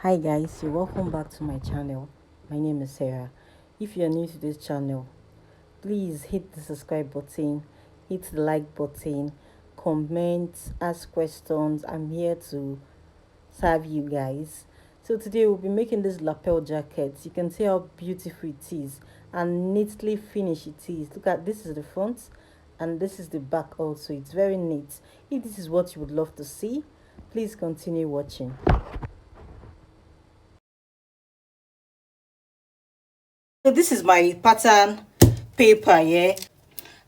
Hi guys, you're welcome back to my channel. My name is Sarah. If you're new to this channel, please hit the subscribe button, hit the like button, comment, ask questions. I'm here to serve you guys. So today we'll be making this lapel jacket. You can see how beautiful it is and neatly finished it is. Look at this is the front and this is the back also. It's very neat. If this is what you would love to see, please continue watching. So this is my pattern paper. Yeah,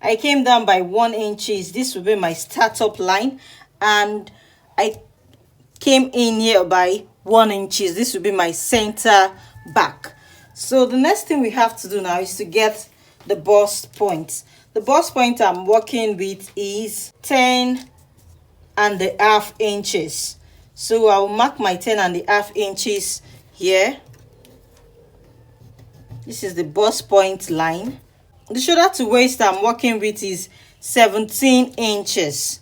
I came down by 1 inches. This will be my startup line, and I came in here by 1 inches. This will be my center back. So the next thing we have to do now is to get the bust point. The bust point I'm working with is 10.5 inches. So I'll mark my 10.5 inches here. This is the bust point line. The shoulder to waist I'm working with is 17 inches.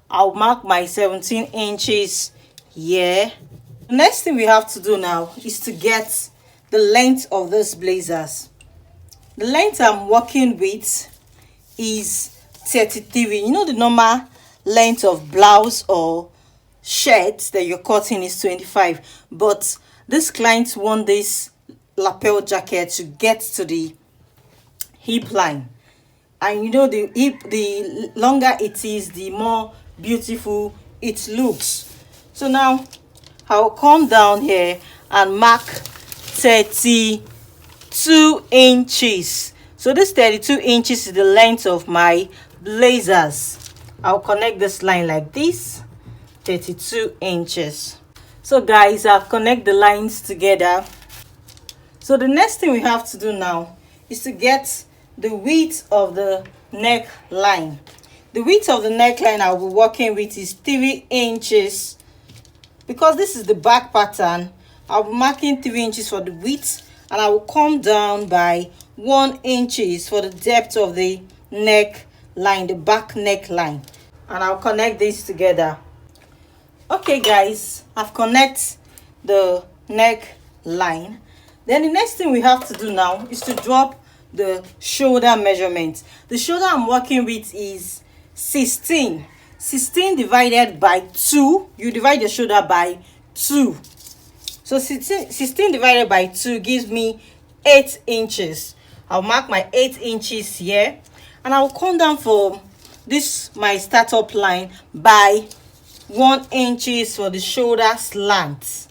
I'll mark my 17 inches here. The next thing we have to do now is to get the length of these blazers. The length I'm working with is 33. You know the normal length of blouse or shirt that you're cutting is 25, but this client want this lapel jacket to get to the hip line, and you know the hip, the longer it is, the more beautiful it looks. So now I'll come down here and mark 32 inches. So this 32 inches is the length of my blazers. I'll connect this line like this, 32 inches. So guys, I've connected the lines together. So the next thing we have to do now is to get the width of the neckline. The width of the neckline I'll be working with is 3 inches. Because this is the back pattern, I'll be marking 3 inches for the width, and I will come down by 1 inch for the depth of the neckline, the back neckline, and I'll connect these together. Okay guys, I've connected the neckline. Then the next thing we have to do now is to drop the shoulder measurement. The shoulder I'm working with is 16 divided by 2. You divide the shoulder by 2. So 16 divided by 2 gives me 8 inches. I'll mark my 8 inches here, and I'll come down for this my startup line by 1 inch for the shoulder slant.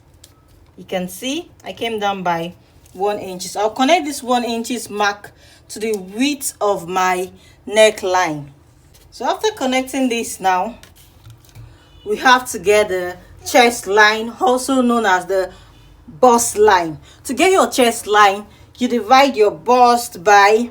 You can see I came down by 1 inch. I'll connect this 1 inch mark to the width of my neckline. So after connecting this now, we have to get the chest line, also known as the bust line. To get your chest line, you divide your bust by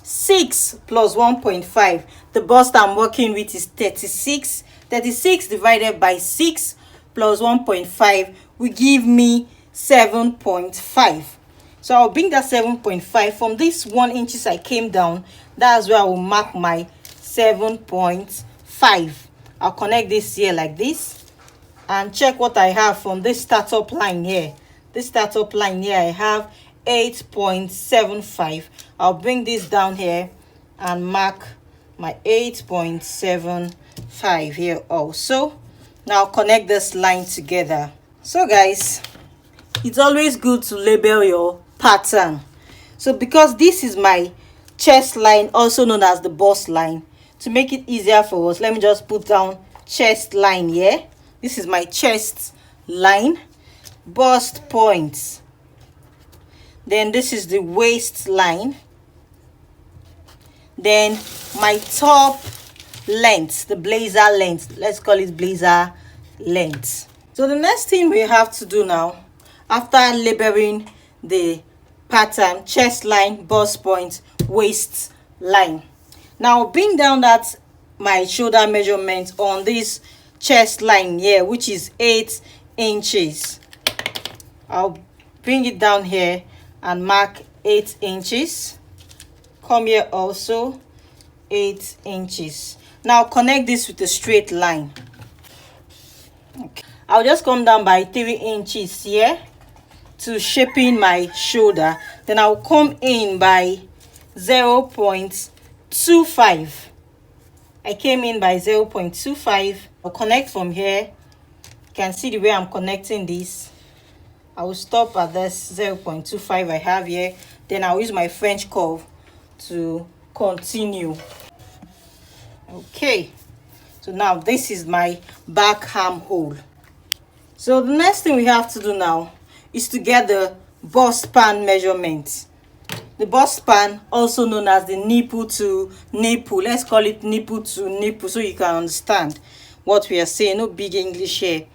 6 plus 1.5. The bust I'm working with is 36. 36 divided by 6 plus 1.5 will give me 7.5. So I'll bring that 7.5 from this 1 inch I came down. That's where I will mark my 7.5. I'll connect this here like this and check what I have from this startup line here. This startup line here, I have 8.75. I'll bring this down here and mark my 8.75 here also. Now connect this line together. So guys, it's always good to label your pattern. So because this is my chest line, also known as the bust line, to make it easier for us, let me just put down chest line here. This is my chest line, bust points. Then this is the waist line. Then my top length, the blazer length, let's call it blazer length. So the next thing we have to do now, after labeling the pattern, chest line, bust point, waist line, now bring down that my shoulder measurement on this chest line here, which is 8 inches. I'll bring it down here and mark 8 inches. Come here also, 8 inches. Now connect this with a straight line. Okay. I'll just come down by 3 inches here to shaping my shoulder. Then I'll come in by 0.25. I came in by 0.25. I'll connect from here. You can see the way I'm connecting this. I will stop at this 0.25 I have here. Then I'll use my French curve to continue. Okay, so now this is my back armhole. So the next thing we have to do now is to get the bust span measurement. The bust span, also known as the nipple to nipple. Let's call it nipple to nipple so you can understand what we are saying. No big English here.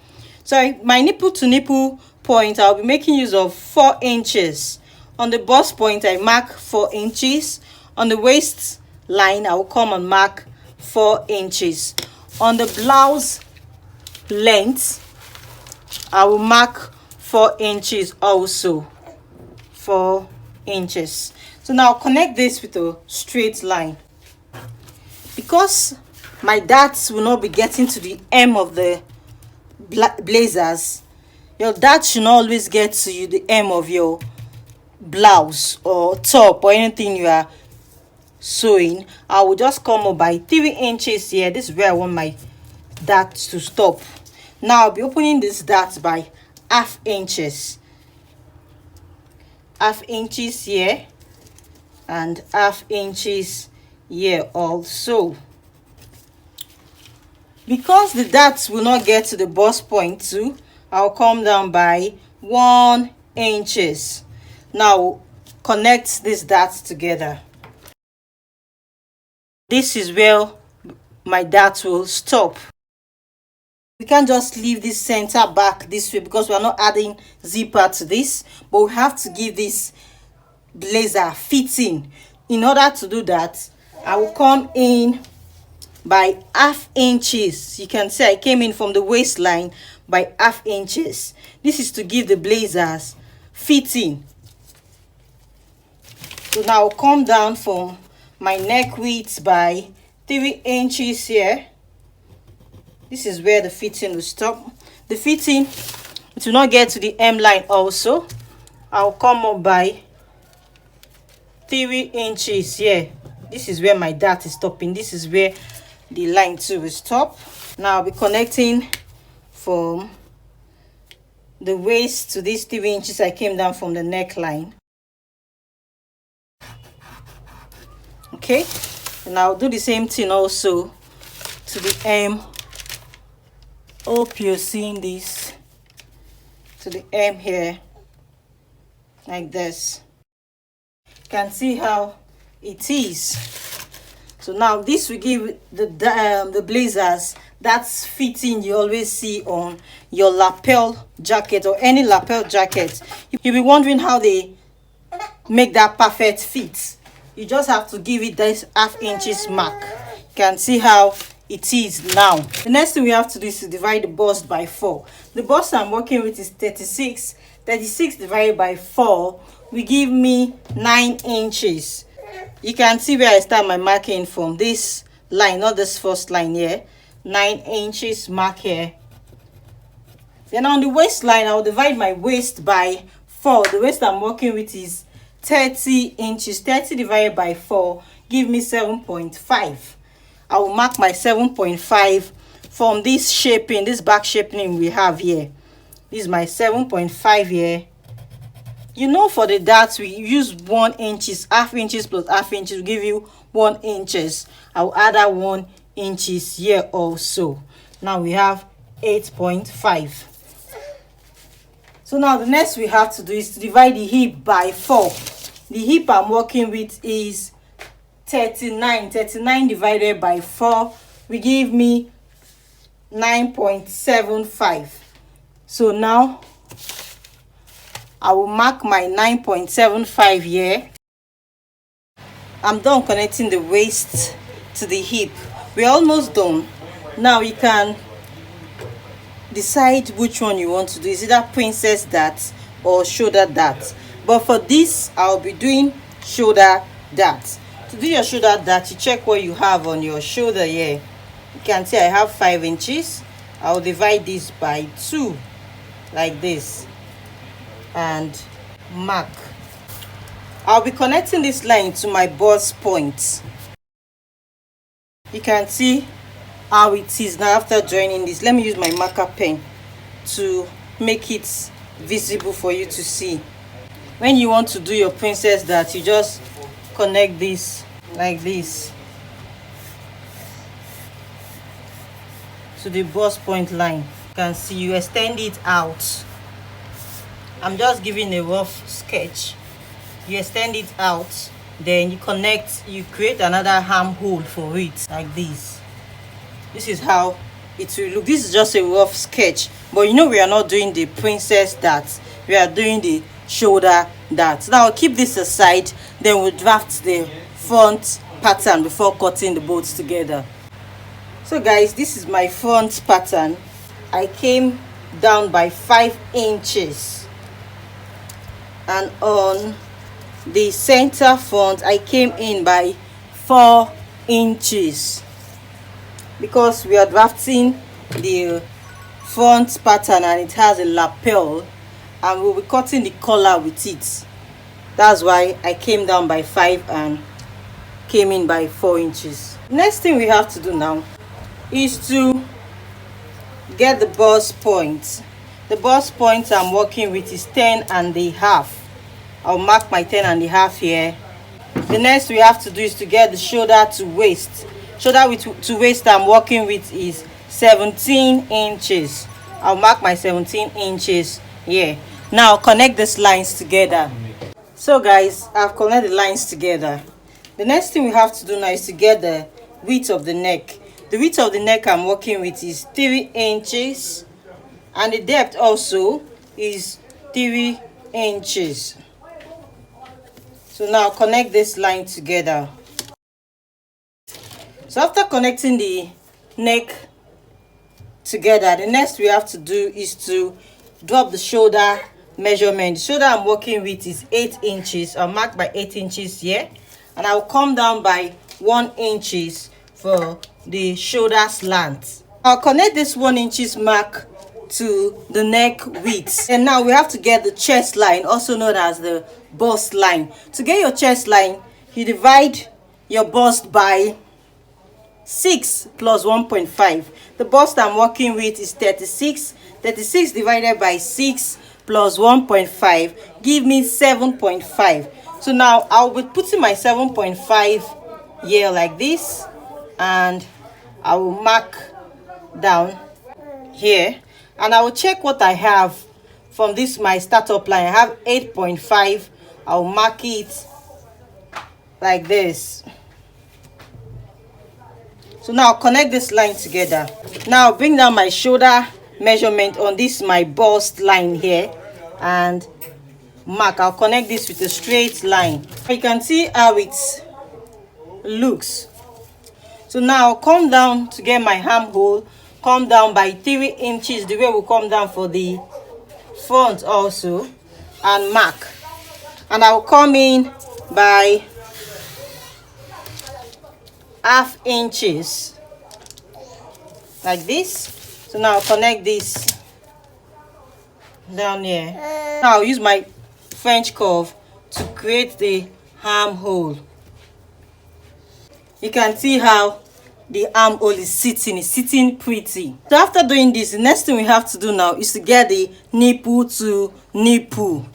So my nipple to nipple point, I'll be making use of 4 inches. On the bust point, I mark 4 inches. On the waist line, I will come and mark 4 inches. On the blouse length, I will mark 4 inches also. 4 inches. So now connect this with a straight line. Because my darts will not be getting to the hem of the blazers, your dart should not always get to you the hem of your blouse or top or anything you are sewing. I will just come up by 3 inches here. This is where I want my dart to stop. Now I'll be opening this dart by half inches. Half inches here and half inches here also. Because the darts will not get to the bust point too, I'll come down by 1 inches. Now connect these darts together. This is where my dart will stop. We can't just leave this center back this way because we are not adding zipper to this, but we have to give this blazer fitting. In order to do that, I will come in by half inches. You can see I came in from the waistline by half inches. This is to give the blazers fitting. So now I'll come down from my neck width by 3 inches here. This is where the fitting will stop. The fitting, it will not get to the hem line also. I'll come up by 3 inches here. This is where my dart is stopping. This is where the line too will stop. Now I'll be connecting from the waist to these 3 inches I came down from the neckline. Okay, and I'll do the same thing also to the hem. Hope you're seeing this, to the hem here, like this. You can see how it is. So now this will give the blazers that's fitting you always see on your lapel jacket or any lapel jacket. You'll be wondering how they make that perfect fit. You just have to give it this half inches mark. You can see how it is now. The next thing we have to do is to divide the bust by 4. The bust I'm working with is 36. 36 divided by 4 will give me 9 inches. You can see where I start my marking from. This line, not this first line here. 9 inches mark here. Then on the waistline, I'll divide my waist by 4. The waist I'm working with is 30 inches. 30 divided by 4 give me 7.5. I will mark my 7.5 from this shaping, this back shaping we have here. This is my 7.5 here. You know, for the darts we use 1 inches, half inches plus half inches will give you 1 inches. I'll add that 1 inches here also. Now we have 8.5. So now the next we have to do is to divide the hip by 4. The hip I'm working with is 39. 39 divided by 4 will give me 9.75. So now I will mark my 9.75 here. I'm done connecting the waist to the hip. We're almost done. Now you can decide which one you want to do. Is it a princess dart or shoulder dart? But for this, I'll be doing shoulder dart. To do your shoulder dart, you check what you have on your shoulder here. You can see I have 5 inches. I'll divide this by 2 like this and mark. I'll be connecting this line to my bust point. You can see how it is now after joining this. Let me use my marker pen to make it visible for you to see. When you want to do your princess dart, you just connect this like this to the bust point line. You can see you extend it out. I'm just giving a rough sketch. You extend it out, then you connect, you create another armhole for it like this. This is how it will look. This is just a rough sketch, but you know we are not doing the princess dart, we are doing the shoulder dart. Now I'll keep this aside, then we'll draft the front pattern before cutting the both together. So guys, this is my front pattern. I came down by 5 inches, and on the center front I came in by 4 inches because we are drafting the front pattern and it has a lapel and we'll be cutting the collar with it. That's why I came down by 5 and came in by 4 inches. Next thing we have to do now is to get the bust point. The bust point I'm working with is 10.5. I'll mark my 10.5 here. The next we have to do is to get the shoulder to waist. Shoulder to waist I'm working with is 17 inches. I'll mark my 17 inches here. Now connect these lines together. So guys, I've connected the lines together. The next thing we have to do now is to get the width of the neck. The width of the neck I'm working with is 3 inches and the depth also is 3 inches. So now connect this line together. So after connecting the neck together, the next we have to do is to drop the shoulder measurement. The shoulder I'm working with is 8 inches. I'll mark by 8 inches here, and I'll come down by 1 inches for the shoulder slant. I'll connect this 1 inches mark to the neck width, and now we have to get the chest line, also known as the bust line. To get your chest line, you divide your bust by 6 plus 1.5. The bust I'm working with is 36. 36 divided by 6 plus 1.5 give me 7.5. So now I'll be putting my 7.5 here like this, and I will mark down here, and I will check what I have from this my startup line. I have 8.5. I'll mark it like this. So now connect this line together. Now bring down my shoulder measurement on this my bust line here and mark. I'll connect this with a straight line. You can see how it looks. So now come down to get my armhole. Come down by 3 inches, the way we come down for the front also, and mark. And I'll come in by ½ inches like this. So now I'll connect this down here. Now I'll use my French curve to create the armhole. You can see how the armhole is sitting pretty. So after doing this, the next thing we have to do now is to get the nipple to nipple.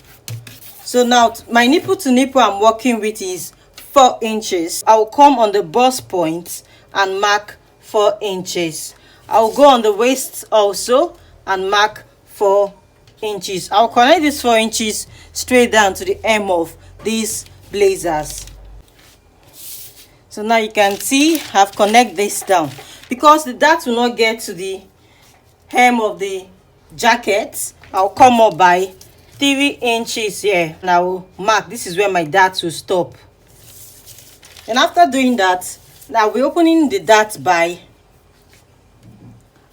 So now my nipple to nipple I'm working with is 4 inches. I will come on the bust point and mark 4 inches. I will go on the waist also and mark 4 inches. I'll connect these 4 inches straight down to the hem of these blazers. So now you can see I've connected this down because the dart will not get to the hem of the jacket. I'll come up by 3 inches here and I will mark. This is where my dart will stop. And after doing that, now we're opening the dart by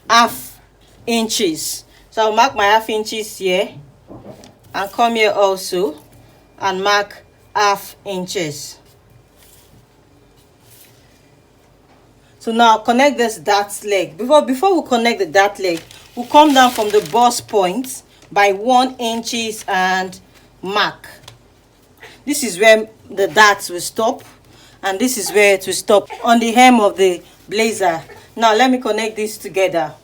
½ inches. So I'll mark my ½ inches here and come here also and mark ½ inches. So now connect this dart leg. Before we connect the dart leg, we'll come down from the bust point by 1 inches and mark. This is where the darts will stop, and this is where it will stop on the hem of the blazer. Now let me connect this together.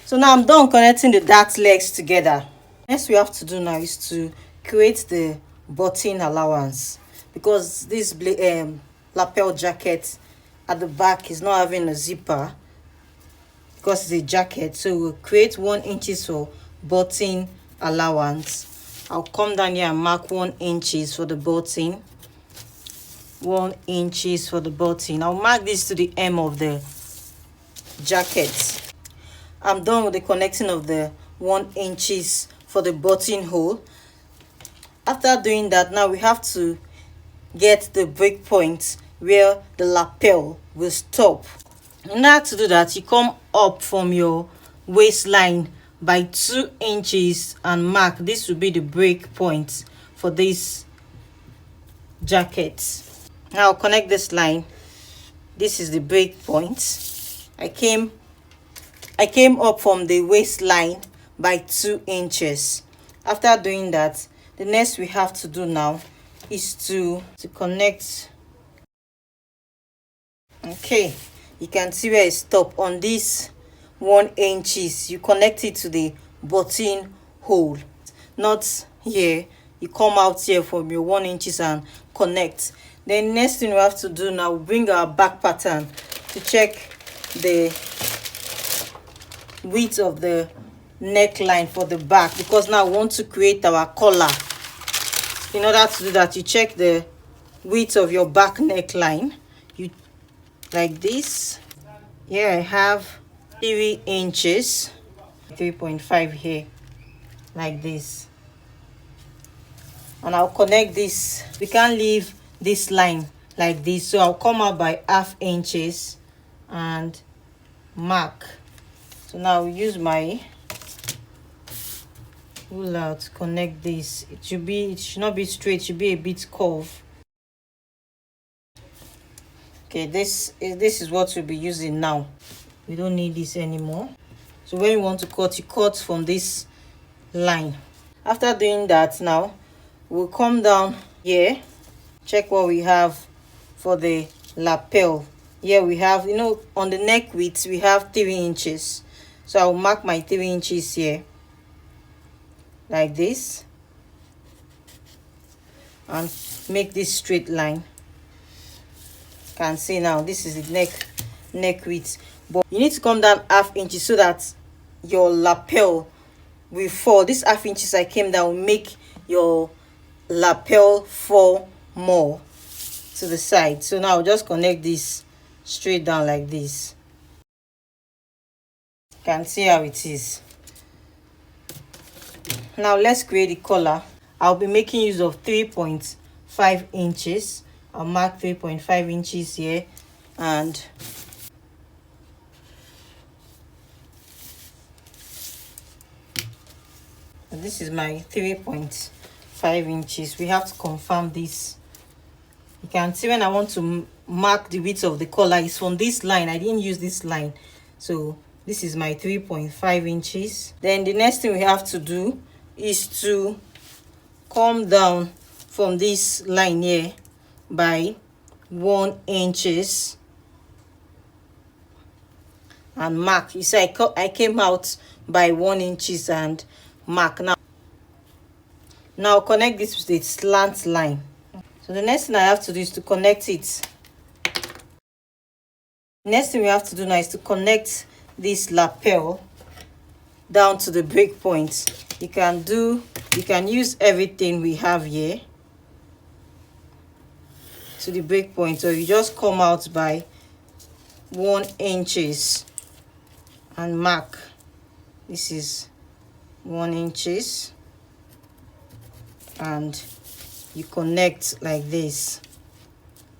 So now I'm done connecting the dart legs together. Next we have to do now is to create the button allowance, because this lapel jacket at the back is not having a zipper because it's a jacket. So we'll create 1 inches for button allowance. I'll come down here and mark 1 inches for the button. 1 inches for the button. I'll mark this to the hem of the jacket. I'm done with the connecting of the 1 inches for the buttonhole. After doing that, now we have to get the break point where the lapel will stop. In order to do that, you come up from your waistline by 2 inches and mark. This will be the break point for this jacket. Now connect this line. This is the break point. I came up from the waistline by 2 inches. After doing that, the next we have to do now is to connect. Okay, you can see where it stopped on this 1 inches. You connect it to the button hole, not here. You come out here from your 1 inches and connect. Then next thing we have to do now, we bring our back pattern to check the width of the neckline for the back, because now we want to create our collar. In order to do that, you check the width of your back neckline. You like this. Here I have 3 inches, 3.5 here, like this. And I'll connect this. We can't leave this line like this, so I'll come out by 1/2 inches and mark. So now we use my ruler to connect this. It should not be straight, it should be a bit curved. Okay, this is what we'll be using now. We don't need this anymore. So when you want to cut, you cut from this line. After doing that, now we'll come down here, check what we have for the lapel. Here we have, on the neck width we have 3 inches. So I'll mark my 3 inches here, like this, and make this straight line. You can see now this is the neck width, but you need to come down 1/2 inches so that your lapel will fall. This 1/2 inches I came down will make your lapel fall more to the side. So now I'll just connect this straight down like this. You can see how it is. Now let's create the collar. I'll be making use of 3.5 inches. I'll mark 3.5 inches here, and this is my 3.5 inches. We have to confirm this. You can see when I want to mark the width of the collar, is from this line. I didn't use this line, so this is my 3.5 inches. Then the next thing we have to do is to come down from this line here by 1 inches and mark. You see, I came out by 1 inches and mark. Now connect this with a slant line. So the next thing I have to do is to connect it. Next thing we have to do now is to connect this lapel down to the break point. You can use everything we have here to the break point, or you just come out by 1 inches and mark. This is 1 inches, and you connect like this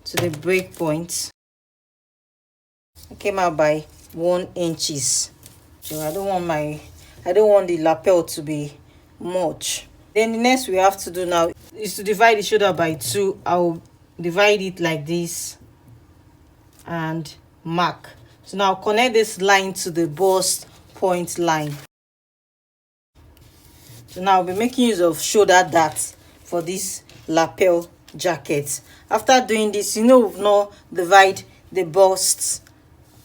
to the break point. I came out by 1 inches. So I don't want the lapel to be much. Then the next we have to do now is to divide the shoulder by 2. I'll divide it like this and mark. So now connect this line to the bust point line. So now I'll be making use of shoulder darts for this lapel jacket. After doing this, we've now divide the bust,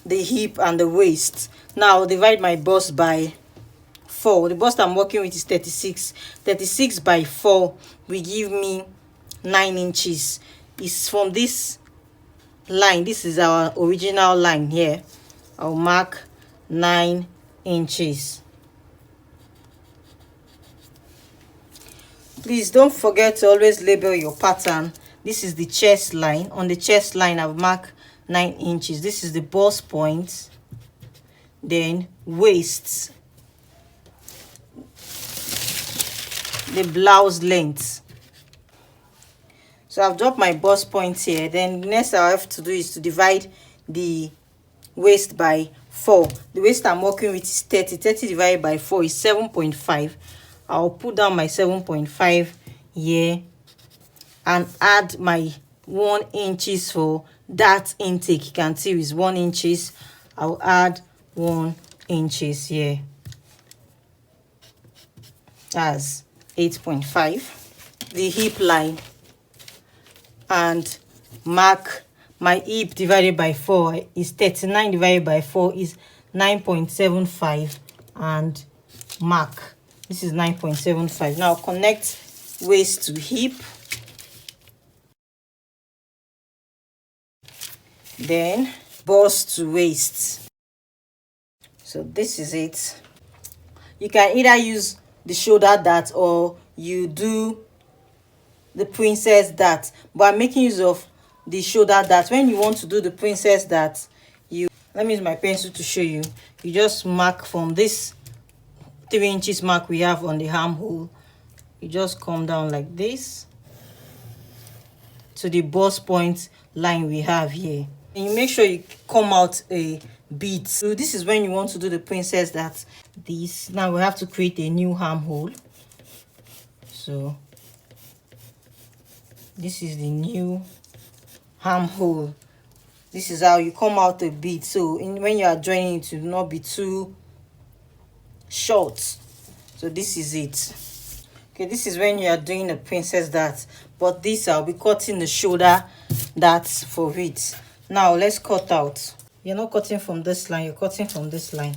the hip and the waist. Now I'll divide my bust by 4. The bust I'm working with is 36. 36 by 4 will give me 9 inches. It's from this line. This is our original line here. I'll mark 9 inches. Please don't forget to always label your pattern. This is the chest line. On the chest line, I've marked 9 inches. This is the bust point. Then waist. The blouse length. So I've dropped my bust point here. Then the next I have to do is to divide the waist by 4. The waist I'm working with is 30. 30 divided by 4 is 7.5. I'll put down my 7.5 here and add my 1 inches for that intake. You can see is 1 inches. I'll add 1 inches here. That's 8.5. The hip line, and mark my hip divided by 4 is 39 divided by 4 is 9.75 and mark. This is 9.75. Now connect waist to hip. Then bust to waist. So this is it. You can either use the shoulder dart or you do the princess dart, but I'm making use of the shoulder dart. When you want to do the princess dart, let me use my pencil to show you. You just mark from this 3 inches mark we have on the armhole. You just come down like this to the bust point line we have here, and you make sure you come out a bit. So this is when you want to do the princess dart. This now we have to create a new armhole. So this is the new armhole. This is how you come out a bit. So when you are joining it, will not be too short. So this is it. Okay, this is when you are doing a princess dart, but this I'll be cutting the shoulder darts for it. Now let's cut out. You're not cutting from this line, you're cutting from this line.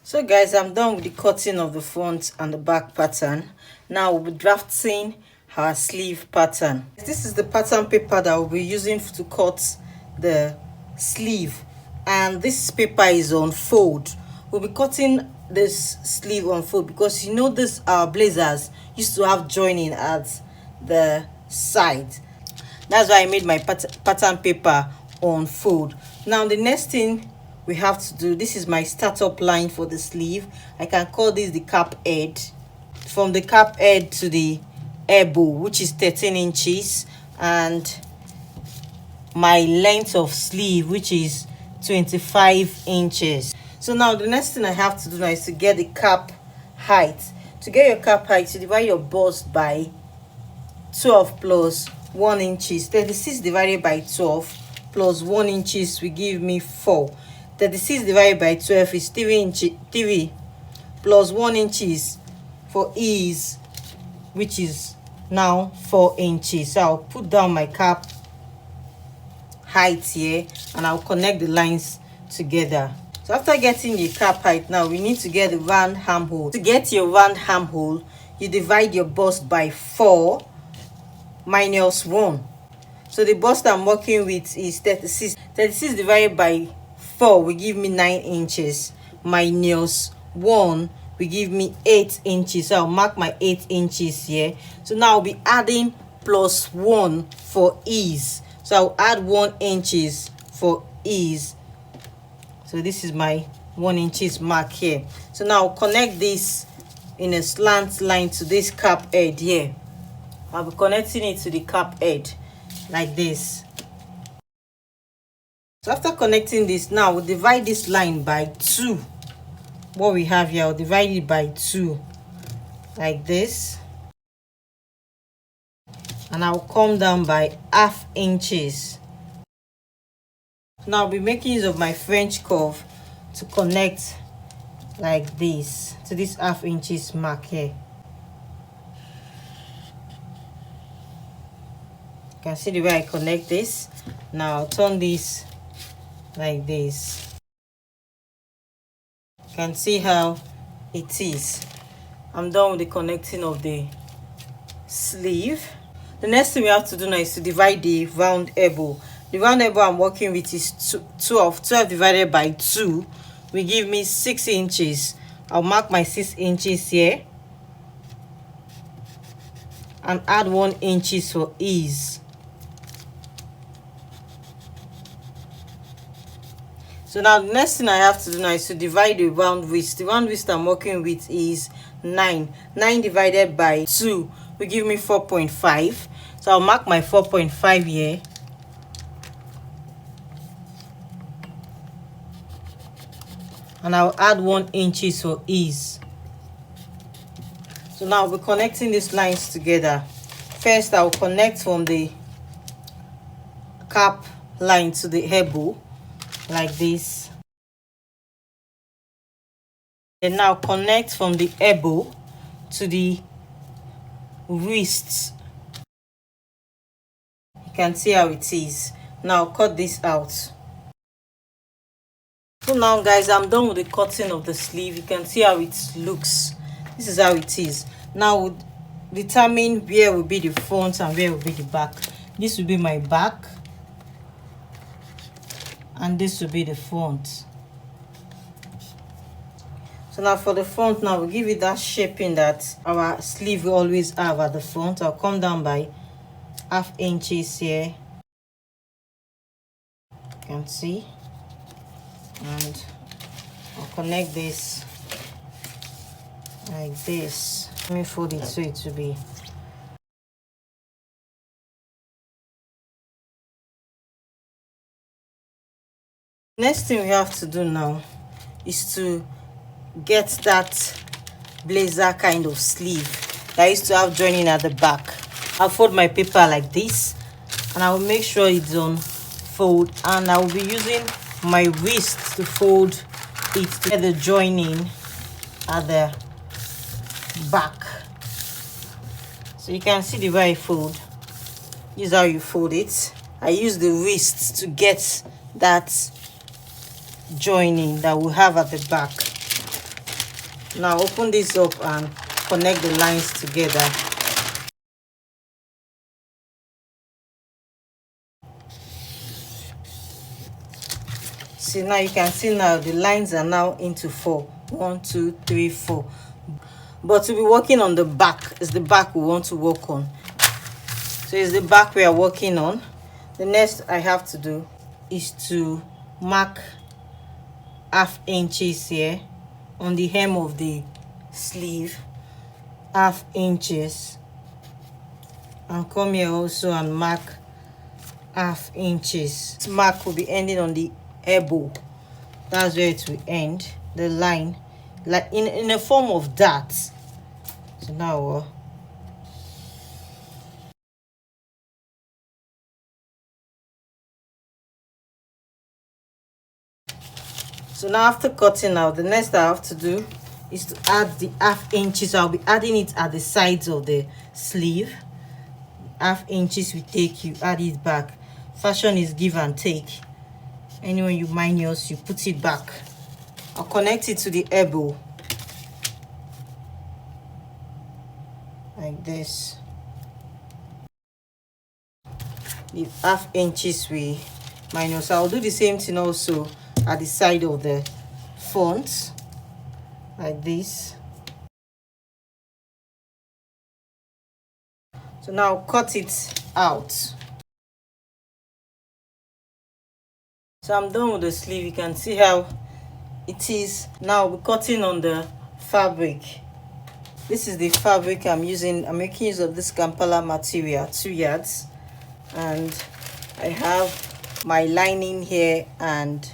So guys, I'm done with the cutting of the front and the back pattern. Now we'll be drafting our sleeve pattern. This is the pattern paper that we'll be using to cut the sleeve, and this paper is on fold. We'll be cutting this sleeve on fold because this blazers used to have joining at the side. That's why I made my pattern paper on fold. Now the next thing we have to do, this is my startup line for the sleeve. I can call this the cap head. From the cap head to the elbow, which is 13 inches, and my length of sleeve, which is 25 inches. So now the next thing I have to do now is to get the cap height. To get your cap height, you divide your bust by 12 plus 1 inches. 36 divided by 12 plus 1 inches will give me 4. 36 divided by 12 is 3 plus 1 inches for ease, which is now 4 inches. So I'll put down my cap height here and I'll connect the lines together. So after getting your cap height, now we need to get the round armhole. To get your round armhole, you divide your bust by 4 minus 1. So the bust I'm working with is 36. 36 divided by 4 will give me 9 inches. Minus 1 will give me 8 inches. So I'll mark my 8 inches here. So now I'll be adding plus 1 for ease. So I'll add 1 inches for ease. So this is my 1 inches mark here. So now I'll connect this in a slant line to this cap head here. I'll be connecting it to the cap head like this. So after connecting this, now we'll divide this line by 2. what we have here, I'll divide it by 2 like this, and I'll come down by ½ inches. Now I'll be making use of my French curve to connect like this to this ½ inches mark here. You can see the way I connect this. Now I'll turn this like this. You can see how it is. I'm done with the connecting of the sleeve. The next thing we have to do now is to divide the round elbow. The round elbow I'm working with is 12 divided by 2 will give me 6 inches. I'll mark my 6 inches here and add 1 inch for ease. So now the next thing I have to do now is to divide the round waist. The round waist I'm working with is 9. 9 divided by 2 will give me 4.5. So I'll mark my 4.5 here. And I'll add 1 inch for ease. So now we're connecting these lines together. First, I'll connect from the cap line to the elbow like this. And now connect from the elbow to the wrists. You can see how it is. Now cut this out. So now guys, I'm done with the cutting of the sleeve. You can see how it looks. This is how it is. Now we'll determine where will be the front and where will be the back. This will be my back and this will be the front. So now for the front, now we'll give it that shaping that our sleeve will always have at the front. I'll come down by ½ inches here. You can see. And I'll connect this like this. Let me fold it so it will be. Next thing we have to do now is to get that blazer kind of sleeve that I used to have joining at the back. I'll fold my paper like this and I will make sure it's on fold, and I will be using my wrist to fold it to get the joining at the back. So you can see the way I fold. This is how you fold it. I use the wrist to get that joining that we have at the back. Now open this up and connect the lines together. See, now you can see now the lines are now into 4. 1, 2, 3, 4. But to be working on the back, is the back we want to work on. So it's the back we are working on. The next I have to do is to mark ½ inches here on the hem of the sleeve, ½ inches, and come here also and mark ½ inches. This mark will be ending on the elbow. That's where it will end, the line, like in a form of dart. So now so now after cutting out, the next I have to do is to add the ½ inches. I'll be adding it at the sides of the sleeve. ½ inches we take, you add it back. Fashion is give and take. Anyway you minus, you put it back. I'll connect it to the elbow like this. The ½ inches we minus. I'll do the same thing also at the side of the front like this. So now cut it out. So I'm done with the sleeve. You can see how it is. Now we're cutting on the fabric. This is the fabric I'm using. I'm making use of this Kampala material, 2 yards, and I have my lining here and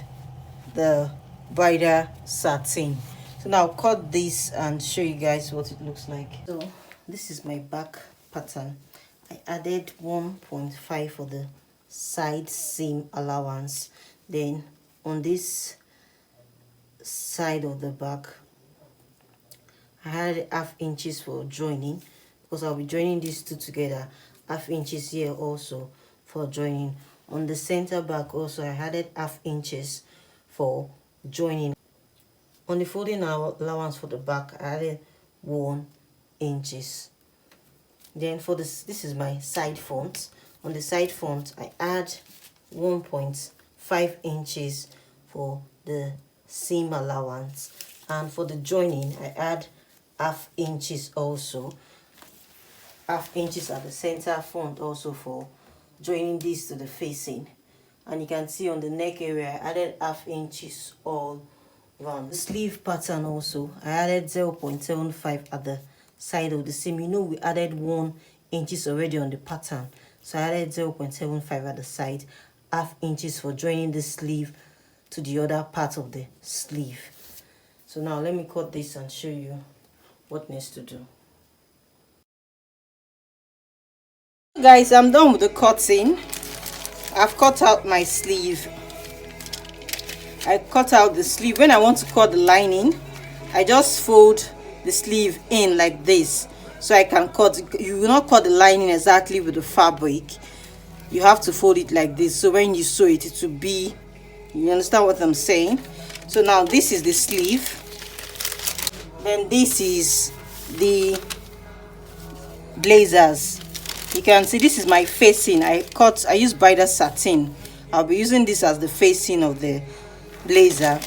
the bridal satin. So now I'll cut this and show you guys what it looks like. So this is my back pattern. I added 1.5 for the side seam allowance. Then on this side of the back, I had ½ inches for joining, because I'll be joining these two together. ½ inches here also for joining. On the center back also, I added ½ inches for joining. On the folding allowance for the back, I added 1 inches. Then for this is my side front. On the side front, I add 1.5 inches for the seam allowance, and for the joining, I add ½ inches also. ½ inches at the center front also for joining this to the facing. And you can see on the neck area, I added ½ inches all around. The sleeve pattern also, I added 0.75 at the side of the seam. You know we added 1 inches already on the pattern, so I added 0.75 at the side, ½ inches for joining the sleeve to the other part of the sleeve. So now let me cut this and show you what needs to do. Guys, I'm done with the cutting. I've cut out my sleeve. I cut out the sleeve. When I want to cut the lining, I just fold the sleeve in like this, so I can cut. You will not cut the lining exactly with the fabric. You have to fold it like this, so when you sew it, it will be, you understand what I'm saying? So now this is the sleeve, then this is the blazers. You can see this is my facing. I use bridal satin. I'll be using this as the facing of the blazer.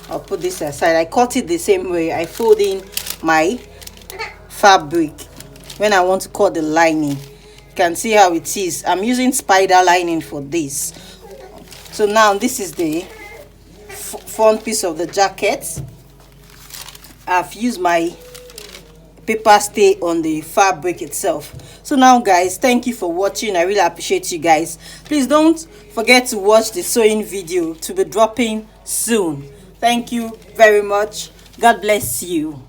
I'll put this aside. I cut it the same way. I fold in my fabric when I want to cut the lining. You can see how it is. I'm using spider lining for this. So now this is the front piece of the jacket. I've used my paper stay on the fabric itself. So now guys, thank you for watching. I really appreciate you guys. Please don't forget to watch the sewing video to be dropping soon. Thank you very much. God bless you.